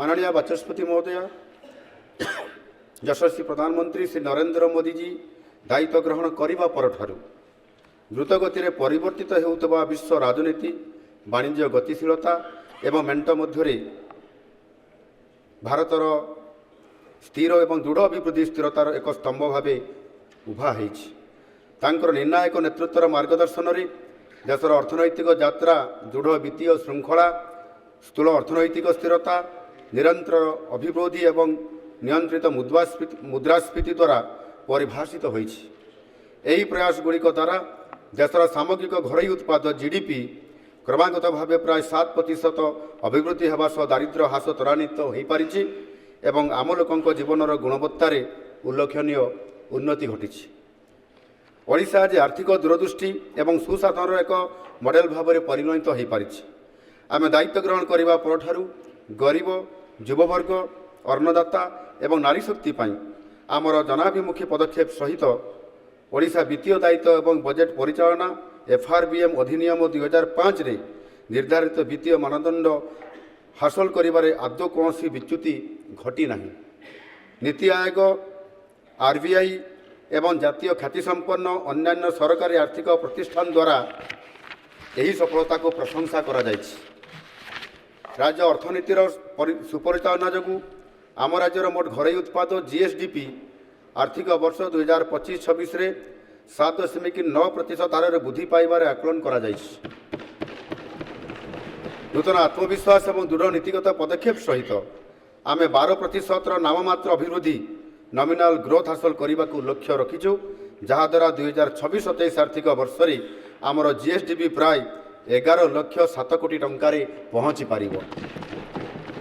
माननीय बाचस्पति महोदय, यशस्वी प्रधानमंत्री श्री नरेंद्र मोदी जी दायित्व ग्रहण करने परठारु द्रुतगति परिवर्तित होउतबा विश्व राजनीति, वाणिज्य गतिशीलता एवं मेंट मध्य भारतर स्थिर एवं दृढ़ अभिवृद्धि स्थिरतार एक स्तंभ भाव उभा होकर निर्णायक नेतृत्वर मार्गदर्शन में देशर अर्थनैतिक यात्रा दृढ़ वित्तीय श्रृंखला, स्थूल अर्थनैतिक स्थिरता, निरंतर अभिवृद्धि एवं नियंत्रित मुद्रास्फीति द्वारा परिभाषित होई प्रयास गुड़िक द्वारा देशर सामग्रिक घरोई उत्पाद जीडीपी क्रमागत भाव प्राय 7% अभिवृद्धि होगा सह दारिद्र्य ह्रास त्वरान्वित हो पारिछि एवं आम लोकंक जीवनर गुणवत्तार उल्लेखनीय उन्नति घटी। ओडिशा आज आर्थिक दूरदृष्टि एवं सुशासनर एक मॉडल भाव में परिणत हो पारिछि। आमे दायित्व ग्रहण करने परठारु गरीब, युववर्ग, अन्नदाता एवं नारी शक्ति पाई आमर जनाभिमुखी पदक्षेप सहित ओडिशा वित्तीय दायित्व एवं बजेट परिचालना FRBM अधिनियम 2005 रे निर्धारित वित्तीय मानदंड हासिल करिबारे आदौ कौनसी विच्युति घटी नाही। नीति आयोग, RBI एवं जातीय ख्यातिसंपन्न अन्यान्य सरकारी आर्थिक प्रतिष्ठान द्वारा यही सफलता को प्रशंसा करा जायछि। राज्य अर्थनीतिर सुपरिचालना जोगु आम राज्यर मोट घरोई उत्पाद GSDP आर्थिक वर्ष 2025-26 रे 7.9% हार वृद्धि पाइबार आकलन करा जायछि। नूतन आत्मविश्वास और दृढ़ नीतिगत पदक्षेप सहित आमे 12% नाममात्र अभिवृद्धि नॉमिनल ग्रोथ हासिल करने को लक्ष्य रखीचु, जहाद्वारा 2026-27 आर्थिक वर्ष में आमर GSDP प्राय 11 लाख 7 कोटी टंकार पहुँची पारिबो।